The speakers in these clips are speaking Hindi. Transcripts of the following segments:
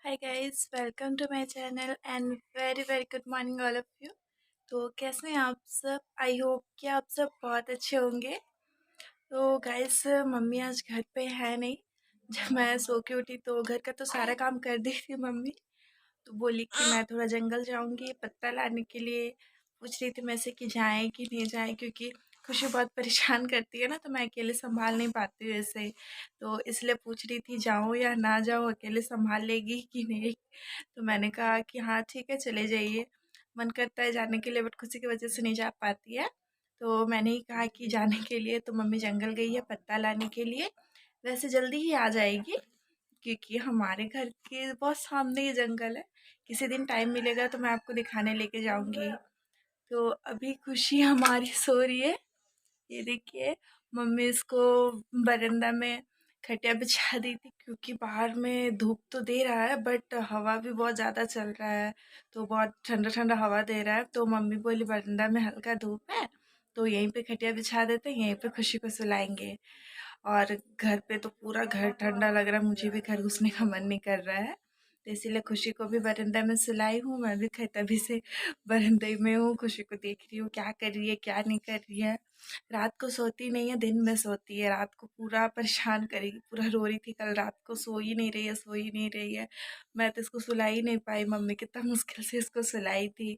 Hi guys, welcome to my channel and very very good morning all of you. तो कैसे हैं आप सब? आई होप कि आप सब बहुत अच्छे होंगे। तो गाइस, मम्मी आज घर पे है नहीं। जब मैं सो के उठी तो घर का तो सारा काम कर दी थी मम्मी। तो बोली कि मैं थोड़ा जंगल जाऊंगी पत्ता लाने के लिए। पूछ रही थी मैं से कि जाएं कि नहीं जाएं, क्योंकि खुशी बहुत परेशान करती है ना, तो मैं अकेले संभाल नहीं पाती हूँ ऐसे। तो इसलिए पूछ रही थी जाऊँ या ना जाऊँ, अकेले संभाल लेगी कि नहीं। तो मैंने कहा कि हाँ ठीक है, चले जाइए। मन करता है जाने के लिए बट खुशी की वजह से नहीं जा पाती है। तो मैंने ही कहा कि जाने के लिए, तो मम्मी जंगल गई है पत्ता लाने के लिए। वैसे जल्दी ही आ जाएगी, क्योंकि हमारे घर के बहुत सामने ये जंगल है। किसी दिन टाइम मिलेगा तो मैं आपको दिखाने लेके जाऊंगी। तो अभी खुशी हमारी सो रही है। ये देखिए, मम्मी इसको बरामदा में खटिया बिछा दी थी, क्योंकि बाहर में धूप तो दे रहा है बट हवा भी बहुत ज़्यादा चल रहा है। तो बहुत ठंडा ठंडा हवा दे रहा है, तो मम्मी बोली बरामदा में हल्का धूप है तो यहीं पे खटिया बिछा देते हैं, यहीं पे खुशी को सुलाएंगे। और घर पे तो पूरा घर ठंडा लग रहा है, मुझे भी घर घुसने का मन नहीं कर रहा है। तो इसीलिए खुशी को भी बरामदा में सुलाई हूँ। मैं भी तभी से बरामदे में हूँ, खुशी को देख रही हूँ क्या कर रही है क्या नहीं कर रही है। रात को सोती नहीं है, दिन में सोती है। रात को पूरा परेशान करेगी, पूरा रो रही थी कल रात को, सो ही नहीं रही है, सो ही नहीं रही है। मैं तो इसको सुला ही नहीं पाई, मम्मी कितना मुश्किल से इसको सुलाई थी।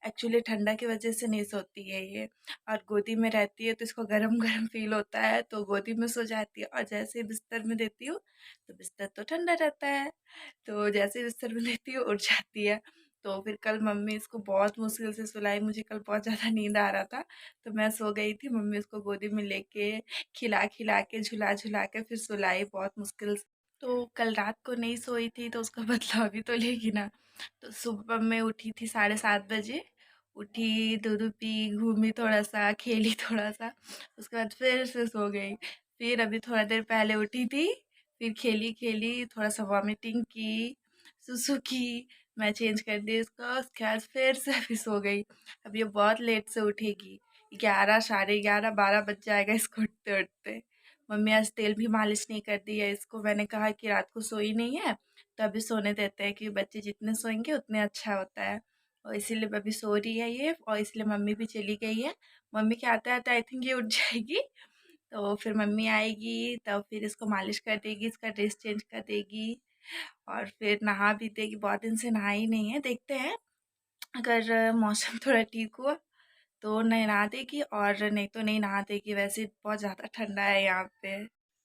एक्चुअली ठंडा की वजह से नहीं सोती है ये। और गोदी में रहती है तो इसको गरम गरम फील होता है, तो गोदी में सो जाती है। और जैसे ही बिस्तर में देती हूँ तो बिस्तर तो ठंडा रहता है, तो जैसे ही बिस्तर में देती हूँ उठ जाती है। तो फिर कल मम्मी इसको बहुत मुश्किल से सुलाई, मुझे कल बहुत ज़्यादा नींद आ रहा था। तो मैं सो गई थी, मम्मी उसको गोदी में लेके खिला खिला के झुला झुला के फिर सुलाई बहुत मुश्किल से। तो कल रात को नहीं सोई थी तो उसका बदला अभी तो लेगी ना। तो सुबह में उठी थी 7:30 बजे। उठी, दूध पी, घूमी थोड़ा सा, खेली थोड़ा सा, उसके बाद फिर से सो गई। फिर अभी थोड़ा देर पहले उठी थी, फिर खेली खेली, थोड़ा सा वॉमिटिंग की, सुसु की। मैं चेंज कर दी इसको, उसके बाद फिर से अभी सो गई। अब ये बहुत लेट से उठेगी, 11, 11:30, 12 बज जाएगा इसको उठते उठते। मम्मी आज तेल भी मालिश नहीं कर दी है इसको। मैंने कहा कि रात को सोई नहीं है तो अभी सोने देते हैं, कि बच्चे जितने सोएंगे उतने अच्छा होता है। और इसीलिए अभी सो रही है ये, और इसलिए मम्मी भी चली गई है। मम्मी के आते आते आई थिंक ये उठ जाएगी। तो फिर मम्मी आएगी तब फिर इसको मालिश कर देगी, इसका ड्रेस चेंज कर देगी, और फिर नहा भी देगी। बहुत दिन से नहाई नहीं है, देखते हैं अगर मौसम थोड़ा ठीक हुआ तो नहा देगी, और नहीं तो नहीं नहा देगी। वैसे बहुत ज़्यादा ठंडा है यहाँ पे।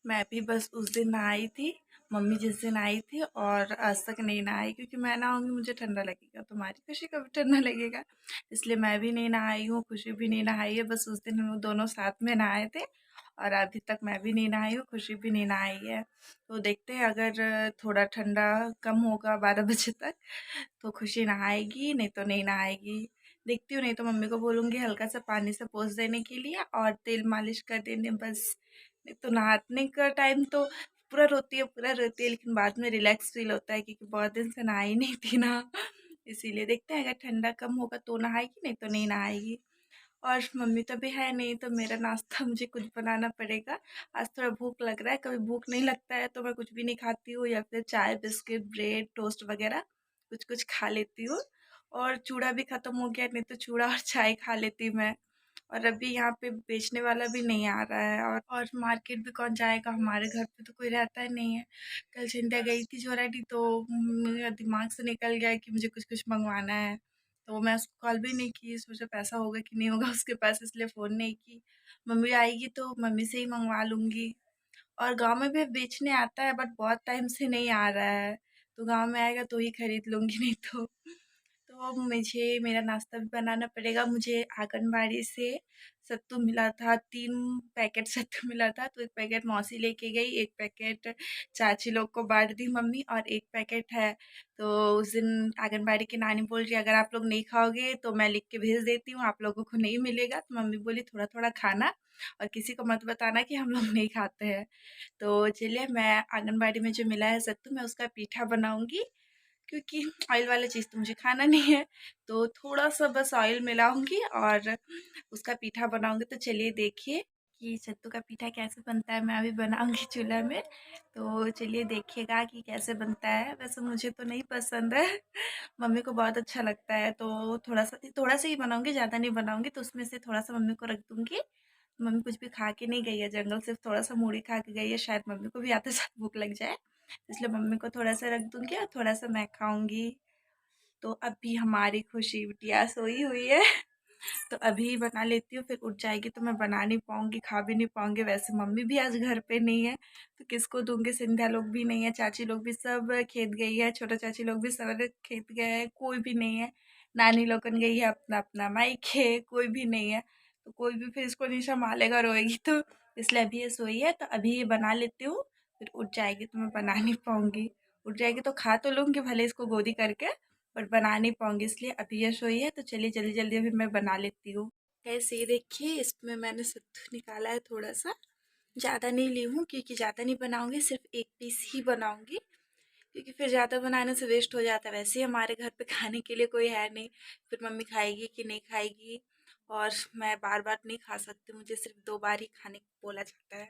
मैं भी बस उस दिन नहाई थी, मम्मी जिस दिन आई थी, और आज तक नहीं नहाई, क्योंकि मैं नहाऊंगी मुझे ठंडा लगेगा, तुम्हारी खुशी को भी ठंडा लगेगा। इसलिए मैं भी नहीं नहाई हूँ, खुशी भी नहीं नहाई है। बस उस दिन हम लोग दोनों साथ में नहाए थे, और अभी तक मैं भी नहीं नहाई हूँ, खुशी भी नहीं नहाई है। तो देखते हैं अगर थोड़ा ठंडा कम होगा 12 बजे तक तो खुशी नहाएगी, नहीं तो नहीं नहाएगी। देखती हूँ, नहीं तो मम्मी को बोलूँगी हल्का सा पानी से पोंछ देने के लिए और तेल मालिश कर देने बस। नहीं तो नहाने का टाइम तो पूरा रोती है, लेकिन बाद में रिलैक्स फील होता है, क्योंकि बहुत दिन से नहाई नहीं थी ना। इसीलिए देखते हैं, अगर ठंडा कम होगा तो नहाएगी, नहीं तो नहीं नहाएगी। और मम्मी तो भी है नहीं, तो मेरा नाश्ता मुझे कुछ बनाना पड़ेगा। आज थोड़ा भूख लग रहा है, कभी भूख नहीं लगता है तो मैं कुछ भी नहीं खाती हूँ, या फिर चाय बिस्किट ब्रेड टोस्ट वगैरह कुछ कुछ खा लेती हूँ। और चूड़ा भी ख़त्म हो गया, नहीं तो चूड़ा और चाय खा लेती मैं। और अभी यहाँ पे बेचने वाला भी नहीं आ रहा है, और मार्केट भी कौन जाएगा, हमारे घर पे तो कोई रहता ही नहीं है। कल चिंता गई थी जोराडी, तो मेरा दिमाग से निकल गया कि मुझे कुछ कुछ मंगवाना है। तो मैं उसको कॉल भी नहीं की, सोचा पैसा होगा कि नहीं होगा उसके पास, इसलिए फ़ोन नहीं की। मम्मी आएगी तो मम्मी से ही मंगवा लूँगी। और गाँव में भी बेचने आता है बट बहुत टाइम से नहीं आ रहा है, तो गाँव में आएगा तो ही खरीद लूँगी, नहीं तो अब मुझे मेरा नाश्ता भी बनाना पड़ेगा। मुझे आंगनबाड़ी से सत्तू मिला था, 3 पैकेट सत्तू मिला था, तो 1 पैकेट मौसी लेके गई, 1 पैकेट चाची लोग को बाँट दी मम्मी, और 1 पैकेट है। तो उस दिन आंगनबाड़ी की नानी बोल रही है अगर आप लोग नहीं खाओगे तो मैं लिख के भेज देती हूँ, आप लोगों को नहीं मिलेगा। तो मम्मी बोली थोड़ा थोड़ा खाना, और किसी को मत बताना कि हम लोग नहीं खाते हैं। तो चलिए, मैं आंगनबाड़ी में जो मिला है सत्तू, मैं उसका पीठा बनाऊंगी, क्योंकि ऑयल वाला चीज़ तो मुझे खाना नहीं है। तो थोड़ा सा बस ऑयल मिलाऊंगी और उसका पीठा बनाऊंगी। तो चलिए देखिए। कि सत्तू का पीठा कैसे बनता है। मैं अभी बनाऊँगी चूल्हा में, तो चलिए देखिएगा कि कैसे बनता है। वैसे मुझे तो नहीं पसंद है, मम्मी को बहुत अच्छा लगता है, तो थोड़ा-सा ही बनाऊँगी, ज़्यादा नहीं बनाऊँगी। तो उसमें से थोड़ा-सा मम्मी को रख दूँगी। मम्मी कुछ भी खा के नहीं गई है जंगल, सिर्फ़ थोड़ा-सा मूढ़ी खा के गई है, शायद मम्मी को भी आते साथ भूख लग जाए, इसलिए मम्मी को थोड़ा-सा रख दूँगी और थोड़ा-सा मैं खाऊँगी। तो अभी हमारी खुशी बिटिया सोई हुई है। तो अभी बना लेती हूँ, फिर उठ जाएगी तो मैं बना नहीं पाऊँगी, खा भी नहीं पाऊँगी। वैसे मम्मी भी आज घर पे नहीं है, तो किसको दूँगी? सिंधिया लोग भी नहीं है, चाची लोग भी सब खेत गई है, छोटा चाची लोग भी सब खेत गए हैं, कोई भी नहीं है। नानी लोगन गई है अपना-अपना मायके, कोई भी नहीं है। तो कोई भी फिर इसको नहीं सँभालेगा, रोएगी तो। इसलिए अभी ये सोई है, तो अभी ये बना लेती हूँ, फिर उठ जाएगी तो मैं बना नहीं पाऊँगी। उठ जाएगी तो खा तो लूँगी भले इसको गोदी करके, पर बना नहीं पाऊँगी, इसलिए अभी ये सोई है। तो चलिए जल्दी-जल्दी अभी मैं बना लेती हूँ। कैसे ये देखिए, इसमें मैंने सत्तू निकाला है थोड़ा सा, ज़्यादा नहीं ली हूँ क्योंकि ज़्यादा नहीं बनाऊँगी, सिर्फ एक पीस ही बनाऊँगी, क्योंकि फिर ज़्यादा बनाने से वेस्ट हो जाता है। वैसे ही हमारे घर पे खाने के लिए कोई है नहीं, फिर मम्मी खाएगी कि नहीं खाएगी, और मैं बार बार नहीं खा सकती, मुझे सिर्फ 2 बार ही खाने को बोला जाता है,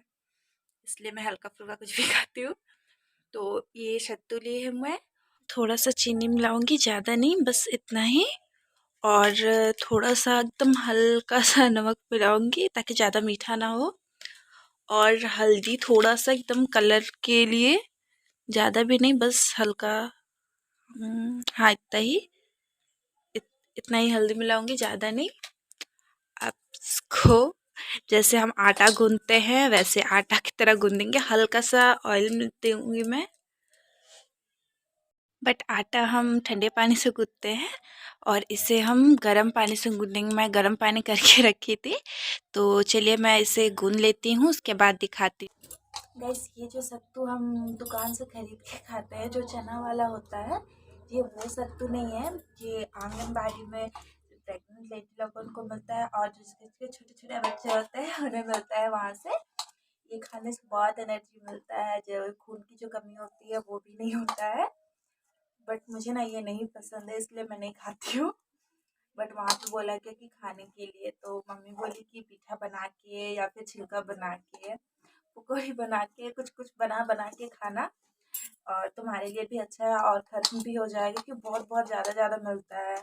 इसलिए मैं हल्का फुल्का कुछ भी खाती हूँ। तो ये सत्तू लिए है मैं, थोड़ा सा चीनी मिलाऊंगी, ज़्यादा नहीं, बस इतना ही। और थोड़ा-सा एकदम हल्का-सा नमक मिलाऊँगी ताकि ज़्यादा मीठा ना हो, और हल्दी थोड़ा-सा एकदम कलर के लिए, ज़्यादा भी नहीं, बस हल्का। हाँ, इतना ही, इत इतना ही हल्दी मिलाऊँगी, ज़्यादा नहीं। अब इसको जैसे हम आटा गूँथते हैं वैसे आटा की तरह गूँथ देंगे, हल्का-सा ऑयल दूँगी मैं। बट आटा हम ठंडे पानी से गूँथते हैं और इसे हम गर्म पानी से गूँथेंगे। मैं गर्म पानी करके रखी थी, तो चलिए मैं इसे गूँथ लेती हूँ, उसके बाद दिखाती हूँ। गाइस, ये जो सत्तू हम दुकान से खरीद के खाते हैं, जो चना वाला होता है, ये वो सत्तू नहीं है। ये आंगनबाड़ी में प्रेग्नेंट लेडी लोगों को मिलता है, और जिसके छोटे-छोटे बच्चे होते हैं उन्हें मिलता है वहाँ से। ये खाने से बहुत एनर्जी मिलता है, जो खून की जो कमी होती है वो भी नहीं होता है। बट मुझे ना ये नहीं पसंद है, इसलिए मैं नहीं खाती हूँ। बट वहाँ पे बोला गया कि खाने के लिए, तो मम्मी बोली कि पीठा बना के या फिर छिलका बना के, पकौड़ी बना के, कुछ कुछ बना बना के खाना, और तुम्हारे लिए भी अच्छा है और खत्म भी हो जाएगा, क्योंकि बहुत बहुत ज़्यादा ज़्यादा मिलता है।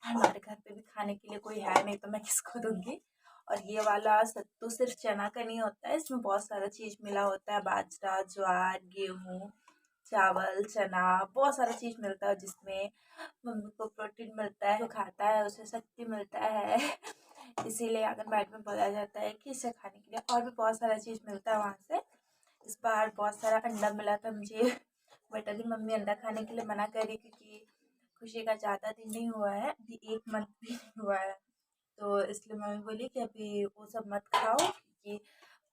हमारे घर पे भी खाने के लिए कोई है नहीं, तो मैं किसको दूंगी। और ये वाला सत्तू सिर्फ चना का नहीं होता है, इसमें बहुत सारा चीज़ मिला होता है, बाजरा, ज्वार, गेहूँ, चावल, चना, बहुत सारा चीज़ मिलता है, जिसमें मम्मी को प्रोटीन मिलता है, जो खाता है उसे शक्ति मिलता है। इसीलिए आंगनबाड़ी में बोला जाता है कि इसे खाने के लिए, और भी बहुत सारा चीज़ मिलता है वहाँ से। इस बार बहुत सारा अंडा मिला था मुझे, बट अभी मम्मी अंडा खाने के लिए मना कर रही, क्योंकि खुशी का ज़्यादा दिन नहीं हुआ है, अभी 1 मंथ भी नहीं हुआ है, तो इसलिए मम्मी बोली कि अभी वो सब मत खाओ, क्योंकि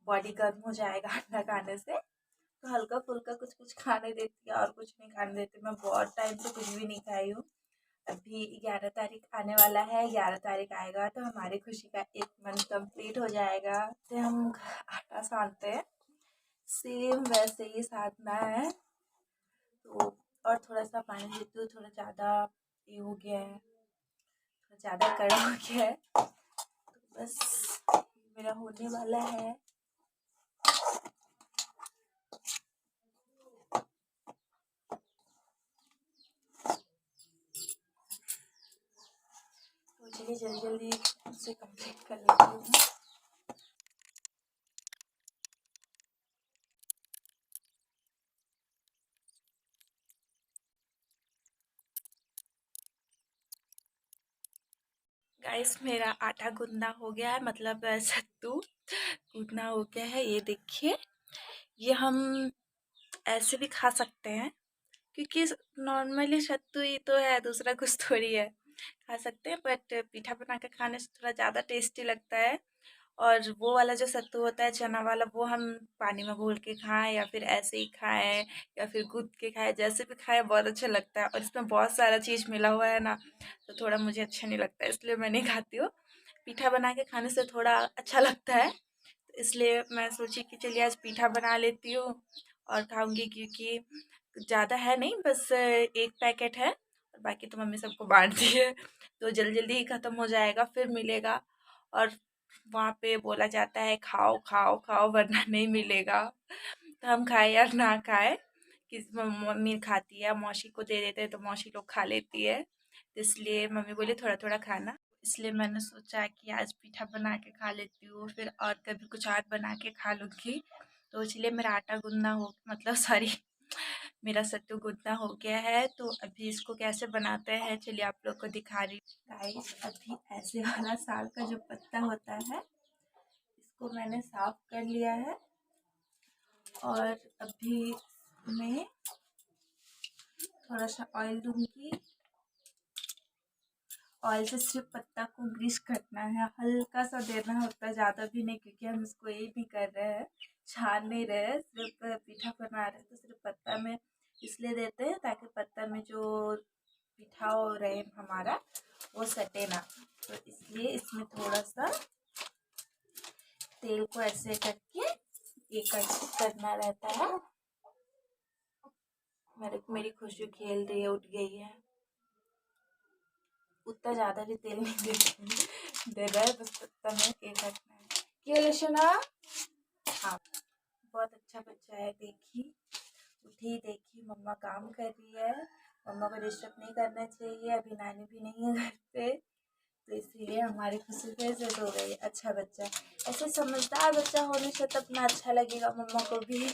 बॉडी गर्म हो जाएगा अंडा खाने से। तो हल्का फुल्का कुछ कुछ खाने देती है और कुछ नहीं खाने देती। मैं बहुत टाइम से कुछ भी नहीं खाई हूँ। अभी 11 तारीख आने वाला है, 11 तारीख आएगा तो हमारी खुशी का 1 मंथ कंप्लीट हो जाएगा। से हम आटा सानते हैं, सेम वैसे ही साधना है। तो और थोड़ा सा पानी देती हूँ, थोड़ा ज़्यादा ये हो गया है, थोड़ा ज़्यादा कड़ा हो गया है, तो बस मेरा होने वाला है। तो चलिए जल्दी जल्दी उसे कंप्लीट कर लेती हूँ। गाइस, मेरा आटा गूंदना हो गया है, मतलब सत्तू गूंदना हो गया है, ये देखिए। ये हम ऐसे भी खा सकते हैं, क्योंकि नॉर्मली सत्तू ही तो है, दूसरा कुछ थोड़ी है। खा सकते हैं, बट पीठा बना के खाने से थोड़ा ज़्यादा टेस्टी लगता है। और वो वाला जो सत्तू होता है चना वाला, वो हम पानी में घोल के खाएं या फिर ऐसे ही खाएं या फिर गूँथ के खाएं, जैसे भी खाएं बहुत अच्छा लगता है। और इसमें बहुत सारा चीज़ मिला हुआ है ना, तो थोड़ा मुझे अच्छा नहीं लगता है, इसलिए मैं नहीं खाती हूँ। पीठा बना के खाने से थोड़ा अच्छा लगता है, तो इसलिए मैं सोची कि चलिए आज पीठा बना लेती हूँ और खाऊंगी, क्योंकि ज़्यादा है नहीं, बस 1 पैकेट है, और बाकी तो मम्मी सबको बांट दी है, तो जल्दी जल्दी ही ख़त्म हो जाएगा, फिर मिलेगा। और वहाँ पे बोला जाता है खाओ खाओ खाओ वरना नहीं मिलेगा। तो हम खाए या ना खाए, किस मम्मी खाती है, मौसी को दे देते हैं तो मौसी लोग खा लेती है। तो इसलिए मम्मी बोली थोड़ा थोड़ा खाना, इसलिए मैंने सोचा कि आज पीठा बना के खा लेती हूँ, फिर और कभी कुछ और बना के खा लूँगी। तो इसलिए मेरा आटा गूंदना हो, मतलब सॉरी, मेरा सत्तू गूंदना हो गया है। तो अभी इसको कैसे बनाते हैं चलिए आप लोग को दिखा रही हूँ। गाइस अभी ऐसे वाला साल का जो पत्ता होता है इसको मैंने साफ कर लिया है, और अभी मैं थोड़ा सा ऑयल दूंगी। ऑयल से सिर्फ पत्ता को ग्रीस करना है, हल्का सा देना होता है, ज़्यादा भी नहीं, क्योंकि हम इसको ये भी कर रहे हैं, छान नहीं रहे हैं, सिर्फ पीठा बना रहे हैं। तो सिर्फ पत्ता में इसलिए देते हैं ताकि पत्ता में जो पीठा हो रहे हमारा वो सटे ना। तो इसलिए इसमें थोड़ा सा तेल को ऐसे करके ये करना रहता है। मेरी खुशी खेल रही है, उठ गई है। उतना ज़्यादा भी तेल नहीं दे रहा है, बस पत्ता में ये करना है। क्या लक्षणा? हाँ, बहुत अच्छा बच्चा है। देखी उठी, देखी मम्मा काम कर रही है, मम्मा को डिस्टर्ब नहीं करना चाहिए, अभी नानी भी नहीं है घर पे, तो इसलिए हमारी खुशी फिर से सो गई। अच्छा बच्चा, ऐसे समझदार बच्चा होने से तो अपना अच्छा लगेगा मम्मा को भी।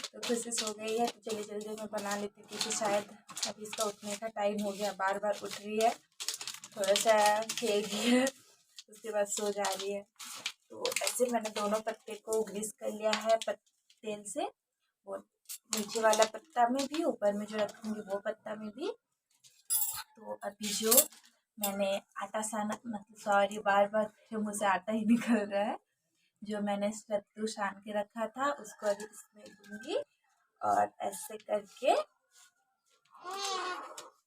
तो खुशी सो गई है, तो चलिए जल्दी मैं बना लेती हूँ, क्योंकि शायद अभी इसका उठने का टाइम हो गया, बार बार उठ रही है, थोड़ा सा खेल रही है, उसके बाद सो जा रही है। तो ऐसे मैंने दोनों पत्ते को ग्रीस कर लिया है तेल से, वो नीचे वाला पत्ता में भी, ऊपर में जो रखूँगी वो पत्ता में भी। तो अभी जो मैंने आटा साना, मतलब सॉरी बार बार फिर मुझे आटा ही निकल रहा है, जो मैंने सत्तू सान के रखा था उसको अभी इसमें दूंगी, और ऐसे करके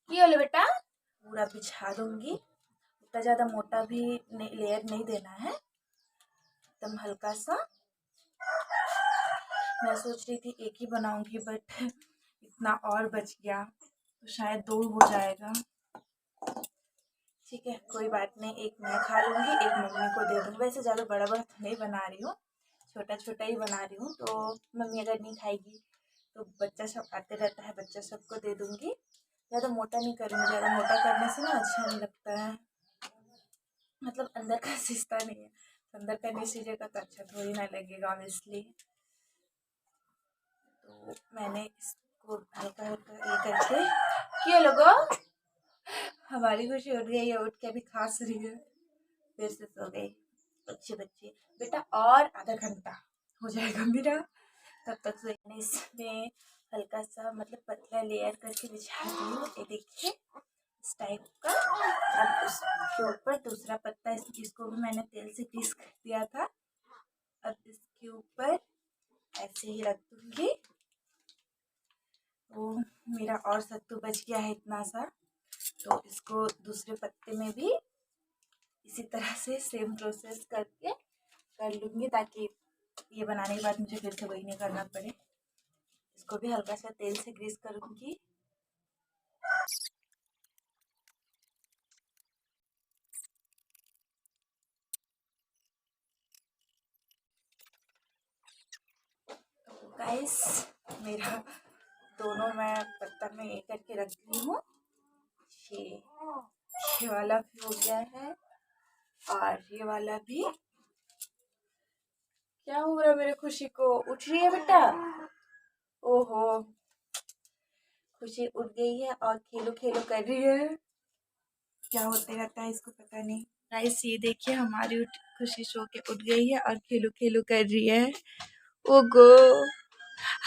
ये वाले बेटा पूरा बिछा दूंगी। उतना ज़्यादा मोटा भी लेयर नहीं देना है, एकदम हल्का सा। मैं सोच रही थी एक ही बनाऊंगी, बट इतना और बच गया तो शायद 2 हो जाएगा। ठीक है, कोई बात नहीं, एक मैं खा लूँगी, एक मम्मी को दे दूँगी। वैसे ज़्यादा बड़ा बड़ा तो नहीं बना रही हूँ, छोटा छोटा ही बना रही हूँ। तो मम्मी अगर नहीं खाएगी तो बच्चा सब आते रहता है, बच्चा सबको दे दूँगी। ज़्यादा मोटा नहीं करूँगी, ज़्यादा मोटा करने से ना अच्छा नहीं लगता है, मतलब अंदर का सिस्ता नहीं है, अंदर का नहीं सीजेगा तो अच्छा थोड़ी ना लगेगा ऑब्वियसली। तो मैंने इसको हल्का हल्का ये करके, क्या लोगो हमारी खुशी उठ गई है, उठ के अभी खांस रही है, फिर से सो गई। अच्छे बच्चे बेटा, और आधा घंटा हो जाएगा मेरा, तब तक सो। इसमें हल्का सा मतलब पतला लेयर करके बिछा दी हूँ, ये देखिए इस टाइप का। अब उसके ऊपर दूसरा पत्ता, इसको भी मैंने तेल से ग्रीस कर दिया था, अब इसके ऊपर ऐसे ही रख दूंगी। तो मेरा और सत्तू बच गया है इतना सा, तो इसको दूसरे पत्ते में भी इसी तरह से सेम प्रोसेस करके कर लूँगी, ताकि ये बनाने के बाद मुझे फिर से वही नहीं करना पड़े। इसको भी हल्का सा तेल से ग्रीस करूँगी। गाइस मेरा दोनों मैं पत्ता में एक करके रख दी हूँ, ये वाला भी हो गया है, और ये वाला भी। क्या हो रहा है मेरे खुशी को? उठ रही है बेटा? ओहो, खुशी उठ गई है और खेलो खेलो कर रही है। क्या होते रहता है इसको पता नहीं। गाइस ये देखिए हमारी खुशी सो के उठ गई है और खेलो खेलो कर रही है। ओगो,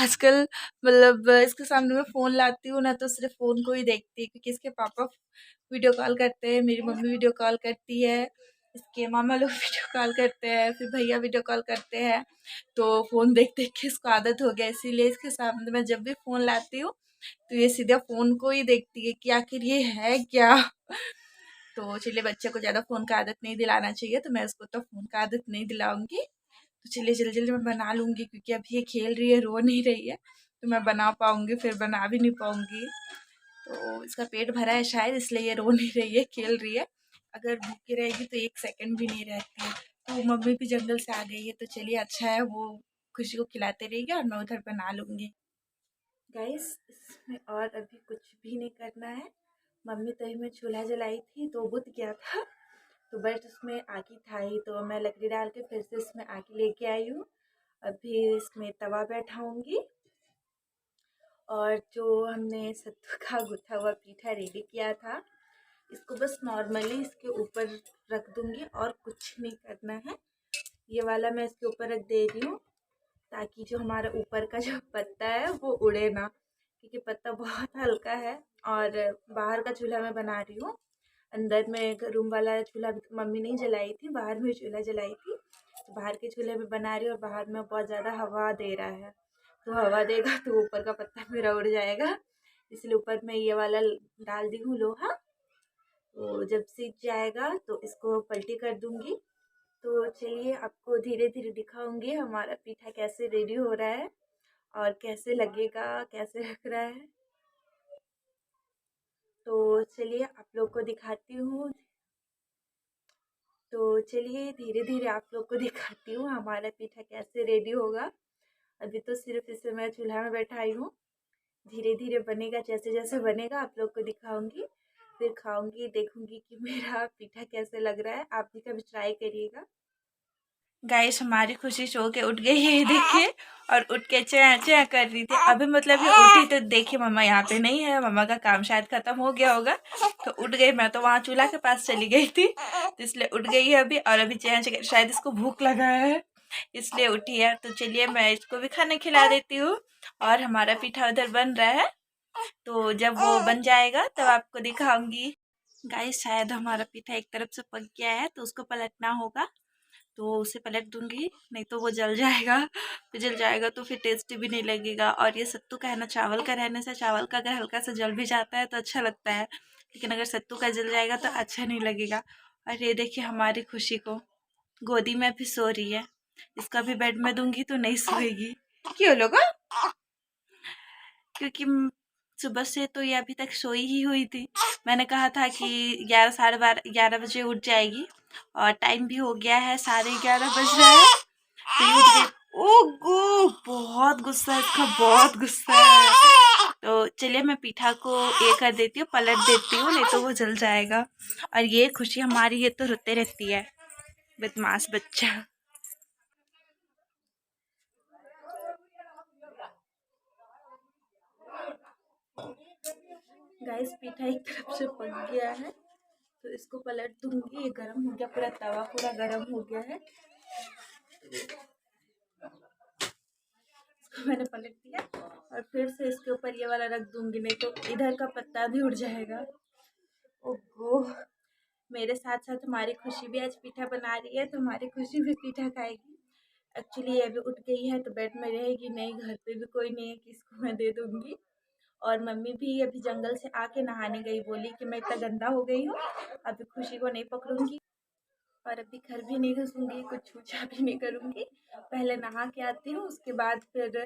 आजकल मतलब इसके सामने मैं फ़ोन लाती हूँ ना तो सिर्फ फ़ोन को ही देखती है, क्योंकि इसके पापा वीडियो कॉल करते हैं, मेरी मम्मी वीडियो कॉल करती है, इसके मामा लोग वीडियो कॉल करते हैं, फिर भैया वीडियो कॉल करते हैं। तो फ़ोन देख देख के इसको आदत हो गया, इसीलिए इसके सामने मैं जब भी फ़ोन लाती हूँ तो ये सीधा फ़ोन को ही देखती है कि आखिर ये है क्या। तो चलिए बच्चे को ज़्यादा फ़ोन का आदत नहीं दिलाना चाहिए, तो मैं उसको तो फ़ोन का आदत नहीं दिलाऊंगी। तो चलिए जल्दी जल्दी मैं बना लूँगी, क्योंकि अभी ये खेल रही है, रो नहीं रही है, तो मैं बना पाऊँगी, फिर बना भी नहीं पाऊँगी। तो इसका पेट भरा है शायद, इसलिए ये रो नहीं रही है, खेल रही है। अगर भूखी रहेगी तो 1 सेकंड भी नहीं रहती है। तो मम्मी भी जंगल से आ गई है, तो चलिए अच्छा है, वो खुशी को खिलाते रहेगी और मैं उधर बना लूँगी। गाइस इसमें और अभी कुछ भी नहीं करना है। मम्मी तभी में चूल्हा जलाई थी तो बुझ गया था, तो बस उसमें आग था ही, तो मैं लकड़ी डाल के फिर से इसमें आग लेके आई हूँ। अभी इसमें तवा बैठाऊंगी और जो हमने सत्तू का गुथा हुआ पीठा रेडी किया था, इसको बस नॉर्मली इसके ऊपर रख दूंगी और कुछ नहीं करना है। ये वाला मैं इसके ऊपर रख दे रही हूँ ताकि जो हमारा ऊपर का जो पत्ता है वो उड़े ना, क्योंकि पत्ता बहुत हल्का है। और बाहर का चूल्हा मैं बना रही हूँ, अंदर में रूम वाला चूल्हा मम्मी नहीं जलाई थी, बाहर में चूल्हा जलाई थी, तो बाहर के चूल्हे में बना रही हूँ और बाहर में बहुत ज़्यादा हवा दे रहा है, तो हवा देगा तो ऊपर का पत्ता मेरा उड़ जाएगा, इसलिए ऊपर में ये वाला डाल दी हूँ लोहा। तो जब सीख जाएगा तो इसको पलटी कर दूंगी। तो चलिए आपको धीरे धीरे दिखाऊंगी हमारा पीठा कैसे रेडी हो रहा है और कैसे लगेगा, कैसे लग रहा है। तो चलिए आप लोग को दिखाती हूँ। तो चलिए धीरे धीरे आप लोग को दिखाती हूँ हमारा पीठा कैसे रेडी होगा। अभी तो सिर्फ इसे मैं चूल्हा में बैठाई हूँ, धीरे धीरे बनेगा, जैसे जैसे बनेगा आप लोग को दिखाऊंगी, फिर खाऊंगी, देखूंगी कि मेरा पीठा कैसे लग रहा है। आप भी कभी ट्राई करिएगा। गाइस हमारी खुशी सो के उठ गई है, ये देखिए, और उठ के चैं चैं कर रही थी अभी, मतलब ये उठी तो देखिए मम्मा यहाँ पे नहीं है, मम्मा का काम शायद खत्म हो गया होगा तो उठ गई। मैं तो वहाँ चूल्हा के पास चली गई थी, तो इसलिए उठ गई है अभी, और अभी चैं चैं, शायद इसको भूख लगा है इसलिए उठी है। तो चलिए मैं इसको भी खाना खिला देती हूँ, और हमारा पीठा उधर बन रहा है, तो जब वो बन जाएगा तब आपको दिखाऊंगी। गाइस शायद हमारा पीठा एक तरफ से पक गया है, तो उसको पलटना होगा, तो उसे पलट दूंगी, नहीं तो वो जल जाएगा, फिर जल जाएगा तो फिर टेस्टी भी नहीं लगेगा। और ये सत्तू का है ना, चावल का रहने से, चावल का अगर हल्का सा जल भी जाता है तो अच्छा लगता है, लेकिन अगर सत्तू का जल जाएगा तो अच्छा नहीं लगेगा। और ये देखिए हमारी खुशी को गोदी में भी सो रही है, इसका भी बेड में दूंगी तो नहीं सोएगी। क्यों लोगों? क्योंकि सुबह से तो ये अभी तक सोई ही हुई थी, मैंने कहा था कि 11 साढ़े 11 बजे उठ जाएगी, और टाइम भी हो गया है, 11:30 बज रहा है, तो ये उठ गई। ओगो बहुत गुस्सा है इसका, बहुत गुस्सा है। तो चलिए मैं पीठा को ये कर देती हूँ, पलट देती हूँ, नहीं तो वो जल जाएगा। और ये खुशी हमारी, ये तो रोते रहती है, बदमाश बच्चा। गाइस पीठा एक तरफ से पक गया है, तो इसको पलट दूंगी। ये गर्म हो गया, पूरा तवा पूरा गर्म हो गया है, इसको मैंने पलट दिया और फिर से इसके ऊपर ये वाला रख दूंगी, नहीं तो इधर का पत्ता भी उड़ जाएगा। ओहो, मेरे साथ साथ हमारी खुशी भी आज पीठा बना रही है, तो हमारी खुशी भी पीठा खाएगी। एक्चुअली ये अभी उठ गई है तो बेड में रहेगी नहीं, घर पे भी कोई नहीं है कि इसको मैं दे दूंगी। और मम्मी भी अभी जंगल से आके नहाने गई, बोली कि मैं इतना गंदा हो गई हूँ, अभी खुशी को नहीं पकड़ूंगी और अभी घर भी नहीं घुसूंगी, कुछ छूछा भी नहीं करूंगी, पहले नहा के आती हूँ, उसके बाद फिर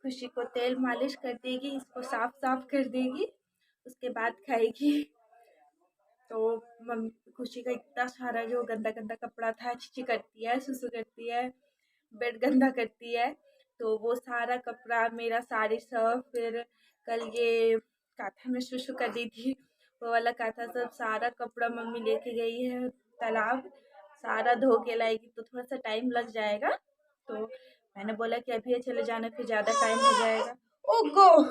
खुशी को तेल मालिश कर देगी, इसको साफ साफ कर देगी, उसके बाद खाएगी। तो खुशी का इतना सारा जो गंदा गंदा कपड़ा था, छिची करती है, सुसु करती है, बेड गंदा करती है, तो वो सारा कपड़ा, मेरा साड़ी सब, फिर कल ये काथा में सुसु कर दी थी, वो वाला काथा सब सारा कपड़ा मम्मी लेके गई है तालाब, सारा धो के लाएगी, तो थोड़ा सा टाइम लग जाएगा। तो मैंने बोला कि अभी चले जाने, फिर ज़्यादा टाइम हो जाएगा। ओगो,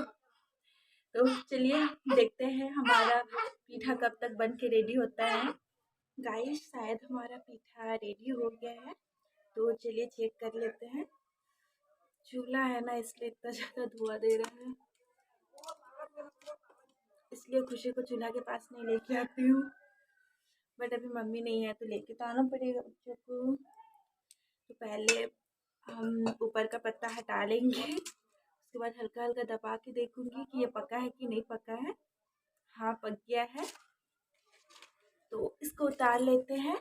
तो चलिए देखते हैं हमारा पीठा कब तक बन के रेडी होता है। गाइस शायद हमारा पीठा रेडी हो गया है, तो चलिए चेक कर लेते हैं। चूल्हा है ना, इसलिए इतना ज़्यादा धुआं दे रहा है, इसलिए खुशी को चूल्हा के पास नहीं लेके आती हूँ, बट अभी मम्मी नहीं है तो लेके तो आना पड़ेगा बच्चों को। तो पहले हम ऊपर का पत्ता हटा लेंगे, उसके बाद हल्का हल्का दबा के देखूंगी कि ये पका है कि नहीं पका है। हाँ पक गया है, तो इसको उतार लेते हैं।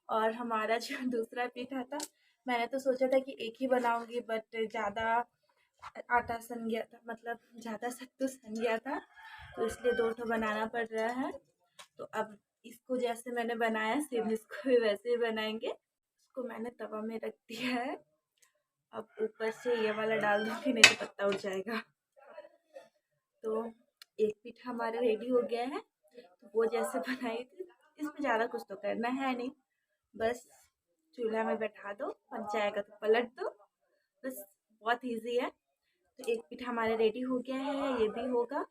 और हमारा जो दूसरा पीठा था, मैंने तो सोचा था कि एक ही बनाऊंगी, बट ज़्यादा आटा सन गया था, मतलब ज़्यादा सत्तू सन गया था, तो इसलिए 2 ठो बनाना पड़ रहा है। तो अब इसको जैसे मैंने बनाया सेम इसको भी वैसे ही बनाएंगे। इसको मैंने तवा में रख दिया है। अब ऊपर से ये वाला डाल दूँगी, नहीं तो पत्ता उड़ जाएगा। तो एक पीठा हमारा रेडी हो गया है। तो वो जैसे बनाई थी, इसमें ज़्यादा कुछ तो करना है नहीं, बस चूल्हा में बैठा दो, बन जाएगा तो पलट दो, बस बहुत इजी है। तो एक पीठा हमारा रेडी हो गया है, ये भी होगा।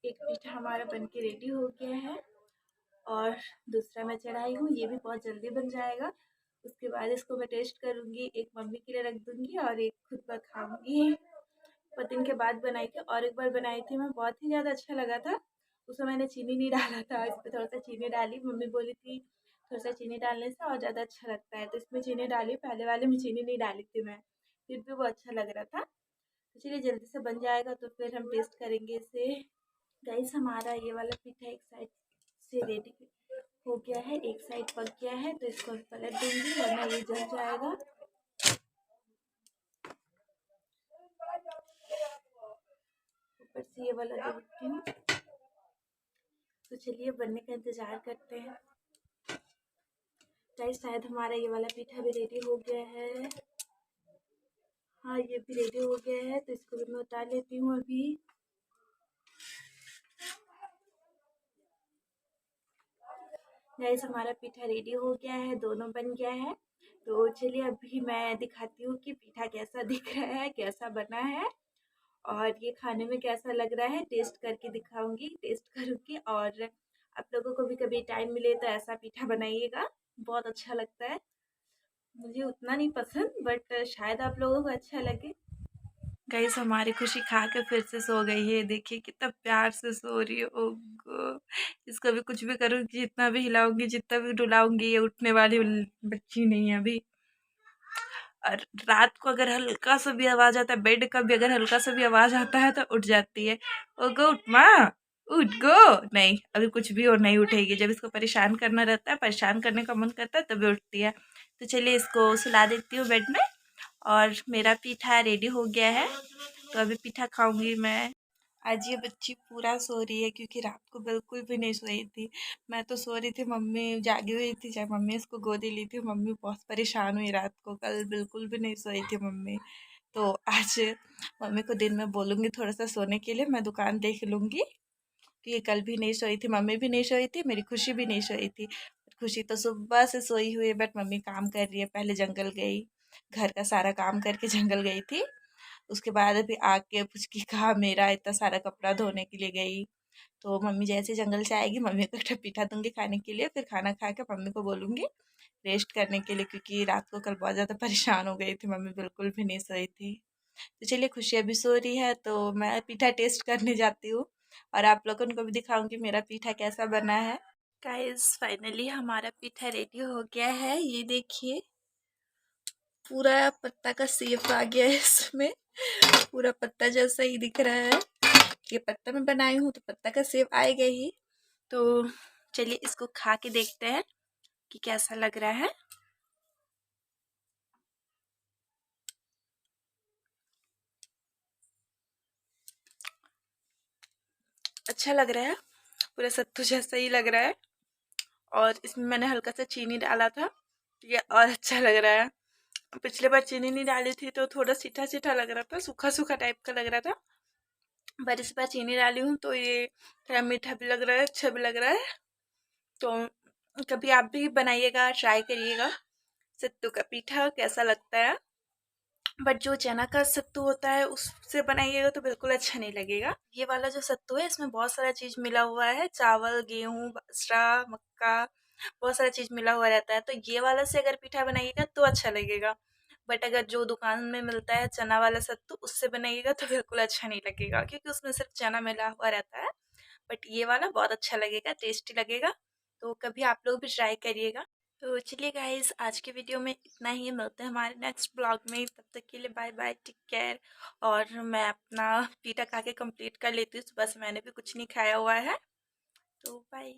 एक पीठा हमारा बन के रेडी हो गया है और दूसरा मैं चढ़ाई हूँ, ये भी बहुत जल्दी बन जाएगा। उसके बाद इसको मैं टेस्ट करूँगी, एक मम्मी के लिए रख दूँगी और एक खुद पर खाऊँगी। बहुत दिन के बाद बनाई थी, और एक बार बनाई थी मैं, बहुत ही ज़्यादा अच्छा लगा था। उसमें मैंने चीनी नहीं डाला था, इस पर थोड़ा सा चीनी डाली। मम्मी बोली थी थोड़ा सा चीनी डालने से और ज़्यादा अच्छा लगता है, तो इसमें चीनी डाली। पहले वाले में चीनी नहीं डाली थी मैं, फिर भी वो अच्छा लग रहा था। तो चलिए जल्दी से बन जाएगा तो फिर हम टेस्ट करेंगे इसे। गाइस हमारा ये वाला पीठा एक साइड से रेडी हो गया है, एक साइड पक गया है, तो इसको पलट दूंगी वरना ये जल जाएगा। ऊपर से ये वाला जो रखती हूँ। तो चलिए बनने का इंतजार करते हैं। गाइस शायद हमारा ये वाला पीठा भी रेडी हो गया है। हाँ ये भी रेडी हो गया है, तो इसको भी मैं उतार लेती हूँ अभी। गाइस हमारा पीठा रेडी हो गया है, दोनों बन गया है। तो चलिए अभी मैं दिखाती हूँ कि पीठा कैसा दिख रहा है, कैसा बना है और ये खाने में कैसा लग रहा है। टेस्ट करके दिखाऊंगी, टेस्ट करूँगी। और आप लोगों को भी कभी टाइम मिले तो ऐसा पीठा बनाइएगा, बहुत अच्छा लगता है। मुझे उतना नहीं पसंद, बट शायद आप लोगों को अच्छा लगे। गाइस हमारी खुशी खा के फिर से सो गई है, देखिए कितना प्यार से सो रही है। ओगो, इसको भी कुछ भी करूँगी, जितना भी हिलाऊंगी, जितना भी डुलाऊंगी, ये उठने वाली बच्ची नहीं है अभी। और रात को अगर हल्का सा भी आवाज आता है, बेड का भी अगर हल्का सा भी आवाज आता है तो उठ जाती है। ओगो उठ माँ, उठ गो। नहीं अभी कुछ भी और नहीं उठेगी। जब इसको परेशान करना रहता है, परेशान करने का मन करता है, तभी उठती है। तो चलिए इसको सुला देती हूँ बेड में। और मेरा पीठा रेडी हो गया है, तो अभी पीठा खाऊंगी मैं। आज ये बच्ची पूरा सो रही है क्योंकि रात को बिल्कुल भी नहीं सोई थी। मैं तो सो रही थी, मम्मी जागी हुई थी, चाहे मम्मी इसको गोदी ली थी। मम्मी बहुत परेशान हुई रात को, कल बिल्कुल भी नहीं सोई थी मम्मी। तो आज मम्मी को दिन में बोलूँगी थोड़ा सा सोने के लिए, मैं दुकान देख लूँगी। क्योंकि कल भी नहीं सोई थी, मम्मी भी नहीं सोई थी, मेरी खुशी भी नहीं सोई थी। खुशी तो सुबह से सोई हुई है, बट मम्मी काम कर रही है। पहले जंगल गई, घर का सारा काम करके जंगल गई थी। उसके बाद अभी आके पुचकी कहा मेरा इतना सारा कपड़ा धोने के लिए गई। तो मम्मी जैसे जंगल से आएगी, मम्मी को एक पीठा दूंगी खाने के लिए। फिर खाना खा के मम्मी को बोलूँगी रेस्ट करने के लिए, क्योंकि रात को कल बहुत ज़्यादा परेशान हो गई थी, मम्मी बिल्कुल भी नहीं सोई थी। तो चलिए खुशी अभी सो रही है, तो मैं पीठा टेस्ट करने जाती हूँ और आप लोगों को भी दिखाऊंगी मेरा पीठा कैसा बना है। गाइस फाइनली हमारा पीठा रेडी हो गया है, ये देखिए पूरा पत्ता का शेप आ गया है इसमें, पूरा पत्ता जैसा ही दिख रहा है। ये पत्ता मैं बनाई हूँ तो पत्ता का शेप आएगा ही। तो चलिए इसको खा के देखते हैं कि कैसा लग रहा है। अच्छा लग रहा है, पूरा सत्तू जैसा ही लग रहा है। और इसमें मैंने हल्का सा चीनी डाला था, ये और अच्छा लग रहा है। पिछले बार चीनी नहीं डाली थी तो थोड़ा सीठा सीठा लग रहा था, सूखा सूखा टाइप का लग रहा था। पर इस बार चीनी डाली हूँ तो ये थोड़ा मीठा भी लग रहा है, अच्छा भी लग रहा है। तो कभी आप भी बनाइएगा, ट्राई करिएगा सत्तू का पीठा कैसा लगता है। बट जो चना का सत्तू होता है उससे बनाइएगा तो बिल्कुल अच्छा नहीं लगेगा। ये वाला जो सत्तू है इसमें बहुत सारा चीज़ मिला हुआ है, चावल, गेहूँ, बाजरा, मक्का, बहुत सारा चीज़ मिला हुआ रहता है। तो ये वाला से अगर पीठा बनाइएगा तो अच्छा लगेगा। बट अगर जो दुकान में मिलता है चना वाला सत्तू, उससे बनाइएगा तो बिल्कुल अच्छा नहीं लगेगा, क्योंकि उसमें सिर्फ चना मिला हुआ रहता है। बट ये वाला बहुत अच्छा लगेगा, टेस्टी लगेगा। तो कभी आप लोग भी ट्राई करिएगा। तो चलिए गाइस आज के वीडियो में इतना ही, मिलते हैं हमारे नेक्स्ट ब्लॉग में। तब तक के लिए बाय बाय, टेक केयर। और मैं अपना पीठा खा के कंप्लीट कर लेती हूँ, सुबह से मैंने भी कुछ नहीं खाया हुआ है। तो बाय।